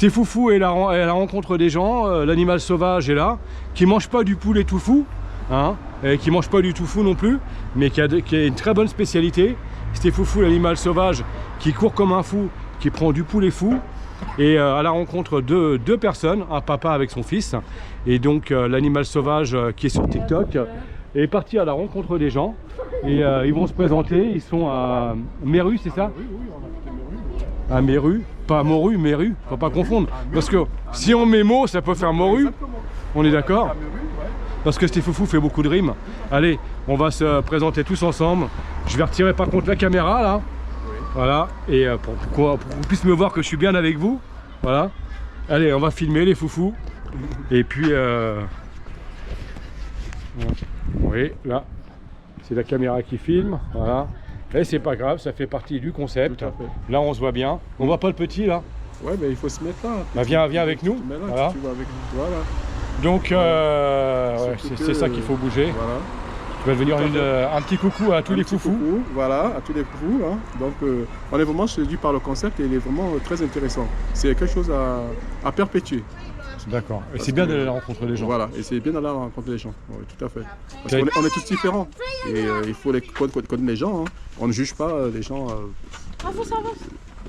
C'était foufou et à la rencontre des gens, l'animal sauvage est là, qui mange pas du poulet tout fou, hein, et qui mange pas du tout fou non plus, mais qui a une très bonne spécialité. C'était foufou, l'animal sauvage, qui court comme un fou, qui prend du poulet fou, et à la rencontre de deux personnes, un papa avec son fils, et donc l'animal sauvage qui est sur TikTok est parti à la rencontre des gens, et ils vont se présenter. Ils sont à Méru, c'est ça? Oui, on a quitté Méru. À Méru, pas Moru, Méru, faut pas confondre, parce que si on met mot, ça peut faire Moru. On est d'accord? Parce que Stéfoufou fait beaucoup de rimes. Allez, on va se présenter tous ensemble. Je vais retirer par contre la caméra là. Oui. Voilà, et pour qu'on puisse me voir que je suis bien avec vous. Voilà. Allez, on va filmer les foufous. Et puis, oui, là, c'est la caméra qui filme. Voilà. Et c'est pas grave, ça fait partie du concept. Tout à fait. Là, on se voit bien. On voit pas le petit là? Ouais, mais il faut se mettre là. Bah, viens avec nous. Là, voilà. tu vas avec nous. Voilà. Donc, ouais, c'est ça qu'il faut bouger. Voilà. Tu vas devenir un petit coucou à tous les foufous. Coucou, voilà, à tous les foufous. Hein. Donc, on est vraiment séduit par le concept et il est vraiment très intéressant. C'est quelque chose à perpétuer. D'accord. Et c'est bien d'aller à la rencontre des gens. Voilà, et c'est bien d'aller à la rencontre des gens. Oui, tout à fait. Parce qu'on est tous différents. Et il faut connaître les gens. Hein. On ne juge pas les gens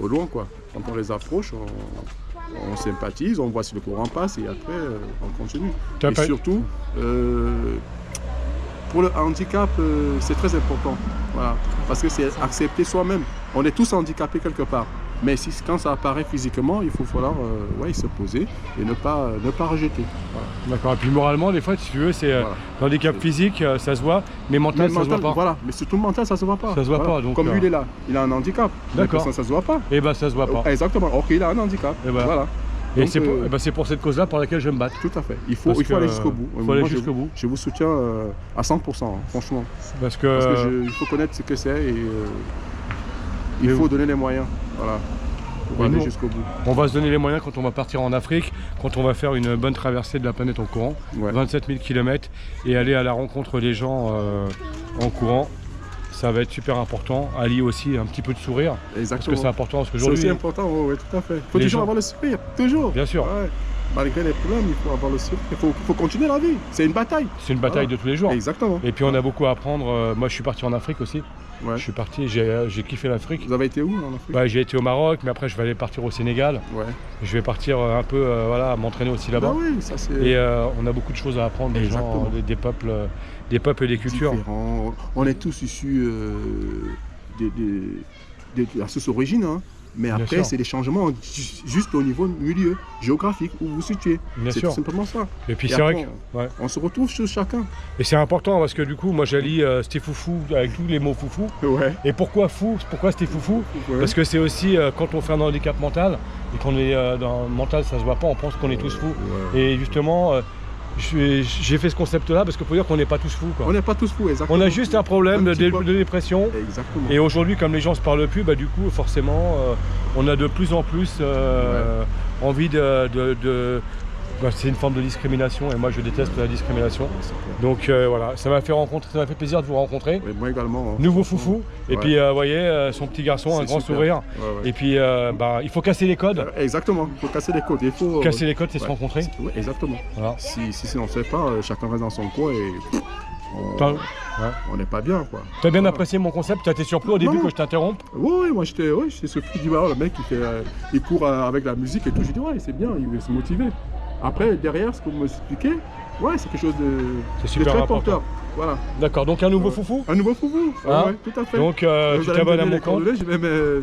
au loin, quoi. Quand on les approche, on sympathise, on voit si le courant passe et après on continue. Et surtout, pour le handicap, c'est très important. Voilà. Parce que c'est accepter soi-même. On est tous handicapés quelque part. Mais quand ça apparaît physiquement, il faut falloir se poser et ne pas rejeter. Voilà. D'accord. Et puis moralement, des fois, si tu veux, c'est l'handicap physique, ça se voit, mais mental, ça se voit pas. Voilà, mais surtout mental, ça se voit pas. Ça se voit pas. Donc, comme lui, il est là, il a un handicap. D'accord. Ça se voit pas. Et ben, ça se voit pas. Exactement. Or qu'il a un handicap. Et ben, voilà. Et c'est pour cette cause-là pour laquelle je me bats. Tout à fait. Il faut aller jusqu'au bout. Il faut aller jusqu'au bout. Je vous soutiens à 100%, hein, franchement. Parce que il faut connaître ce que c'est et il faut donner les moyens. Voilà. Pour aller jusqu'au bout. On va se donner les moyens quand on va partir en Afrique, quand on va faire une bonne traversée de la planète en courant, 27 000 km, et aller à la rencontre des gens en courant. Ça va être super important. Ali aussi, un petit peu de sourire. Exactement. Parce que c'est important. Parce c'est aussi important, oui, tout à fait. Il faut toujours avoir le sourire, toujours. Bien sûr. Ouais. Malgré les problèmes, il faut avoir le sourire. Il faut continuer la vie. C'est une bataille. C'est une bataille de tous les jours. Exactement. Et puis on a beaucoup à apprendre. Moi, je suis parti en Afrique aussi. Ouais. Je suis parti, j'ai kiffé l'Afrique. Vous avez été où en Afrique? J'ai été au Maroc, mais après je vais aller partir au Sénégal. Ouais. Je vais partir un peu m'entraîner aussi là-bas. Bah oui, ça c'est... Et on a beaucoup de choses à apprendre des gens, des peuples et des cultures. Différents. On est tous issus de la source origine, hein. Mais après, c'est des changements juste au niveau milieu géographique où vous vous situez. C'est tout simplement ça. Et puis c'est vrai on se retrouve chez chacun. Et c'est important parce que du coup, moi j'allie Stéfoufou avec tous les mots foufou. Ouais. Et pourquoi fou? Pourquoi Stéfoufou? Parce que c'est aussi quand on fait un handicap mental et qu'on est dans le mental, ça se voit pas, on pense qu'on est tous fous. Et justement, j'ai fait ce concept-là parce que pour dire qu'on n'est pas tous fous. Quoi. On n'est pas tous fous, exactement. On a juste un problème de dépression. Exactement. Et aujourd'hui, comme les gens se parlent plus, du coup, forcément, on a de plus en plus envie c'est une forme de discrimination et moi je déteste la discrimination. Donc voilà, ça m'a fait plaisir de vous rencontrer. Et moi également. Nouveau foufou. Et puis vous voyez, son petit garçon, un grand sourire. Et puis il faut casser les codes. Exactement, il faut casser les codes. Casser les codes, c'est se rencontrer. Oui, exactement. Voilà. Si on ne sait pas, chacun reste dans son coin et on n'est pas bien, quoi. Tu as bien apprécié mon concept? Tu as été surpris au début que je t'interrompe? Oui, moi j'étais surpris. Le mec il court avec la musique et tout. J'ai dit ouais, c'est bien, il veut se motiver. Après, derrière, ce que vous m'expliquez, c'est quelque chose de très porteur. Voilà. D'accord, donc un nouveau foufou? Un nouveau foufou, tout à fait. Donc tu t'abonnes à mon compte? Je vais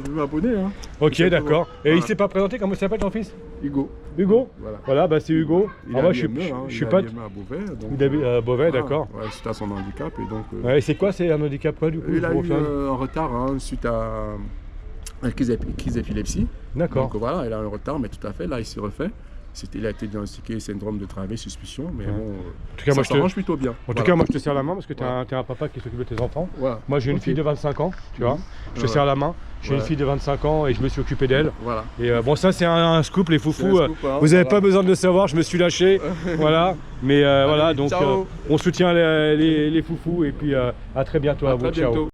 m'abonner. Hein. Ok, d'accord. Et il s'est pas présenté, comment s'appelle ton fils? Hugo. Hugo? Voilà, c'est Hugo. Moi, je suis pas... Il habite à Beauvais, d'accord. Ouais, suite à son handicap. Et donc, et c'est quoi, c'est un handicap quoi, du coup? Il a eu un retard suite à une crise d'épilepsie. D'accord. Donc voilà, il a un retard, mais tout à fait, là il s'est refait. Il a été diagnostiqué syndrome de Dravet, suspicion, mais bon, en tout cas, ça s'arrange plutôt bien. En tout cas, moi je te serre la main parce que tu es un papa qui s'occupe de tes enfants. Voilà. Moi j'ai une fille de 25 ans, tu vois, je te serre la main. J'ai une fille de 25 ans et je me suis occupé d'elle. Voilà. Et bon, ça c'est un scoop, les foufous. Vous n'avez pas besoin de le savoir, je me suis lâché. Voilà. Mais voilà, donc on soutient les foufous et puis à très bientôt à vous. Ciao.